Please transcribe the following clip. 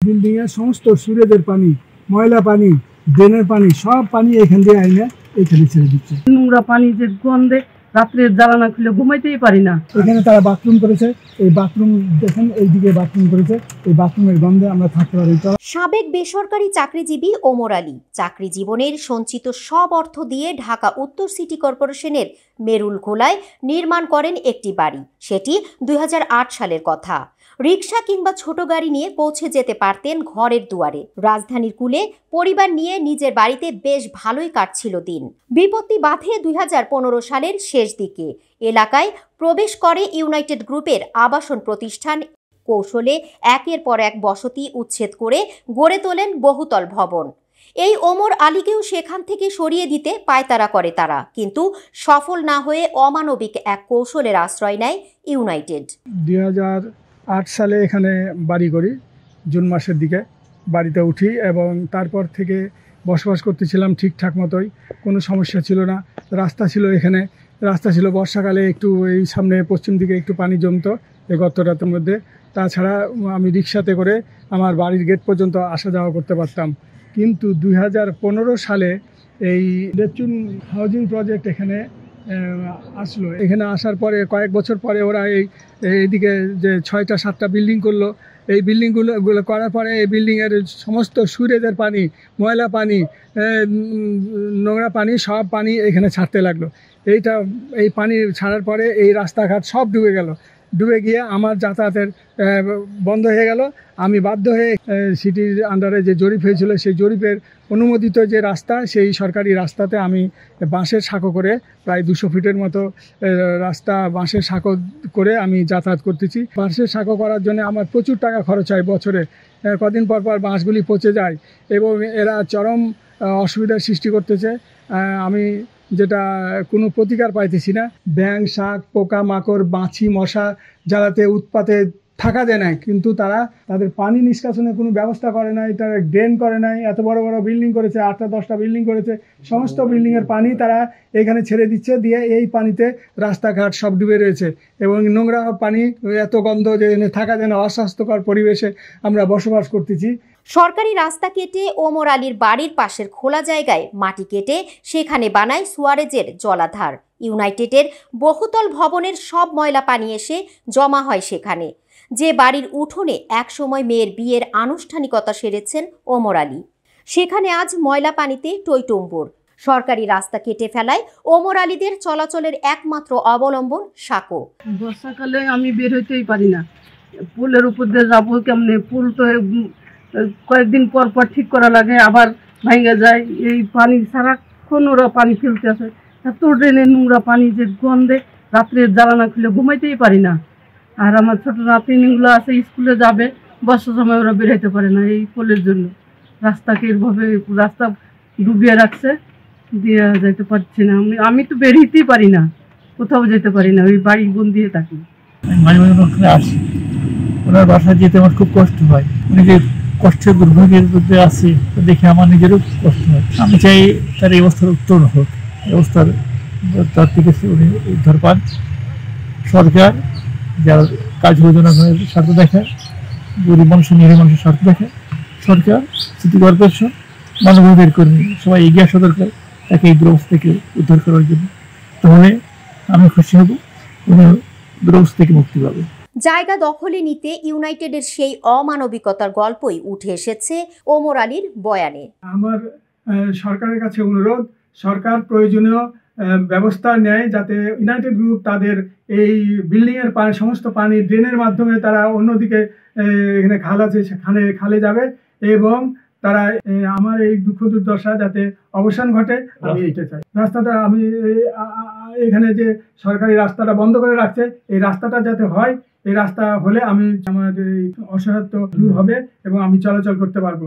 Building এর সমস্ত সুরেজের পানি, ময়লা পানি, ড্রেনের পানি, সব পানি এখান দিয়ে আইনে এখানে ছেড়ে দিচ্ছে। নোংরা পানি যে গন্ধে রাত্রে জ্বালানা খুলে ঘুমাইতেই পারি না। এখানে তারা বাথরুম করেছে, এই বাথরুম দেখেন এইদিকে বাথরুম করেছে, এই বাথরুমের গন্ধে আমরা থাকতে পারি। সাবেক বেসরকারি চাকরিজীবী ওমর আলী চাকরি জীবনের সঞ্চিত সব অর্থ দিয়ে ঢাকা উত্তর সিটি কর্পোরেশনের মেরুলখোলায় নির্মাণ করেন একটি বাড়ি। সেটি 2008 সালের কথা। রিকশা কিংবা ছোট গাড়ি নিয়ে পৌঁছে যেতে পারতেন ঘরের দুয়ারে। রাজধানীর কূলে পরিবার নিয়ে নিজের বাড়িতে বেশ ভালোই কাটছিল দিন। বিপত্তি বাধে 2015 সালের শেষ দিকে। এলাকায় প্রবেশ করে ইউনাইটেড গ্রুপের আবাসন প্রতিষ্ঠান। কৌশলে একের পর এক বসতি উচ্ছেদ করে গড়ে তোলেন বহুতল ভবন। এই ওমর আলীকেও সেখান থেকে সরিয়ে দিতে পায়তারা করে তারা, কিন্তু সফল না হয়ে অমানবিক এক কৌশলের আশ্রয় নেয় ইউনাইটেড। 2008 সালে এখানে বাড়ি করি, জুন মাসের দিকে বাড়িতে উঠি এবং তারপর থেকে বসবাস করতেছিলাম ঠিকঠাক মতোই, কোনো সমস্যা ছিল না। রাস্তা ছিল, এখানে রাস্তা ছিল, বর্ষাকালে একটু এই সামনে পশ্চিম দিকে একটু পানি জমতো এই গর্তটার মধ্যে। তাছাড়া আমি রিক্সাতে করে আমার বাড়ির গেট পর্যন্ত আসা যাওয়া করতে পারতাম। কিন্তু 2015 সালে এই নেপচুন হাউজিং প্রজেক্ট এখানে আসলো। এখানে আসার পরে কয়েক বছর পরে ওরা এইদিকে যে 6টা-7টা বিল্ডিং করলো। এই বিল্ডিংগুলো করার পরে এই বিল্ডিংয়ের সমস্ত সুরেজের পানি, ময়লা পানি, নোংরা পানি, সব পানি এখানে ছাড়তে লাগলো। এই পানি ছাড়ার পরে এই রাস্তাঘাট সব ডুবে গেল। ডুবে গিয়ে আমার যাতায়াতের বন্ধ হয়ে গেল। আমি বাধ্য হয়ে সিটির আন্ডারে যে জরিপ হয়েছিল সেই জরিপের অনুমোদিত যে রাস্তা, সেই সরকারি রাস্তাতে আমি বাঁশের সাঁকো করে প্রায় 200 ফিটের মতো রাস্তা বাঁশের সাঁকো করে আমি যাতায়াত করতেছি। বাঁশের সাঁকো করার জন্য আমার প্রচুর টাকা খরচ হয় বছরে। কদিন পর পর বাঁশগুলি পচে যায় এবং এরা চরম অসুবিধার সৃষ্টি করতেছে। আমি যেটা কোনো প্রতিকার পাইতেছি না। ব্যাঙ, শাক, পোকা মাকড়, মাছি, মশা জ্বালাতে উৎপাতে থাকা যায় না, কিন্তু তারা তাদের পানি নিষ্কাশনের কোনো ব্যবস্থা করে নাই, তারা ড্রেন করে নাই। এত বড় বড় বিল্ডিং করেছে, 8টা-10টা বিল্ডিং করেছে, সমস্ত বিল্ডিংয়ের পানি তারা এখানে ছেড়ে দিচ্ছে, দিয়ে এই পানিতে রাস্তাঘাট সব ডুবে রয়েছে এবং নোংরা পানি, এত গন্ধ যে এখানে থাকা যায় না। অস্বাস্থ্যকর পরিবেশে আমরা বসবাস করতেছি। সরকারি রাস্তা কেটে ওমর আলীর বাড়ির পাশের খোলা জায়গায় মাটি কেটে সেখানে বানায় সুয়ারেজের জলাধার। ইউনাইটেডের বহুতল ভবনের সব ময়লা পানি এসে জমা হয় সেখানে। যে বাড়ির উঠোনে একসময় মেয়ের বিয়ের আনুষ্ঠানিকতা সেরেছেন ওমর আলী, সেখানে আজ ময়লা পানিতে টইটুম্বুর। সরকারি রাস্তা কেটে ফেলায় ওমর আলীদের চলাচলের একমাত্র অবলম্বন সাঁকো। বর্ষাকালে আমি বের হইতেই পারি না। পুলের উপর দিয়ে যাবো কেমনে? পুল তো কয়েকদিন পর পর ঠিক করা লাগে, আবার ভেঙে যায়। এই পানি সারাক্ষণ ওরা পানি ফেলতে আসে। এত ড্রেনের নোংরা পানি যে গন্ধে রাত্রে জ্বালানা খুলে ঘুমাইতেই পারি না। আর আমার ছোট নাতিনিগুলো আছে, স্কুলে যাবে, বর্ষার সময় ওরা বেরোতে পারে না এই পোলের জন্য। রাস্তাকে এভাবে রাস্তা ডুবিয়ে রাখছে, দিয়ে যেতে পারছি না। আমি তো বেরিয়েতেই পারি না, কোথাও যেতে পারি না, ওই বাড়ি বন্দিয়ে থাকি। মাঝে মাঝে ওখানে আসি, ওনার বাসায় যেতে আমার খুব কষ্ট হয়। উনি যে কষ্টের দুর্ভোগের মধ্যে আছে দেখে আমার নিজেরও কষ্ট হয়। আমি চাই তার এই অবস্থার উত্তর হোক, অবস্থার তার থেকে উনি উদ্ধার পান। সরকার যারা কাজ যোজনা স্বার্থ দেখায়, গরিব মানুষের, নিরীহ মানুষের স্বার্থ দেখায়, সরকার, সিটি কর্পোরেশন, মানবাধিকার কর্মী সবাই এগিয়ে আসা দরকার তাকে এই দুরবস্থা থেকে উদ্ধার করার জন্য। তাহলে আমি খুশি হব, উনি দুরবস্থা থেকে মুক্তি পাবে। জায়গা দখলে নিতে ইউনাইটেডের সেই অমানবিকতার গল্পই উঠে এসেছে ওমর আলীর বয়ানে। আমার সরকারের কাছে অনুরোধ, সরকার প্রয়োজনীয় ব্যবস্থা নেয় যাতে ইউনাইটেড গ্রুপ তাদের এই বিল্ডিংয়ের সমস্ত পানি ড্রেনের মাধ্যমে তারা অন্যদিকে এখানে খাল আছে সেখানে খালে যাবে এবং তারা আমার এই দুঃখ দুর্দশা যাতে অবসান ঘটে, আমি এইটা চাই। রাস্তাটা আমি এখানে যে সরকারি রাস্তাটা বন্ধ করে রাখছে, এই রাস্তাটা যাতে হয়, এই রাস্তা হলে আমি আমার এই অসহায়ত্ব দূর হবে এবং আমি চলাচল করতে পারবো।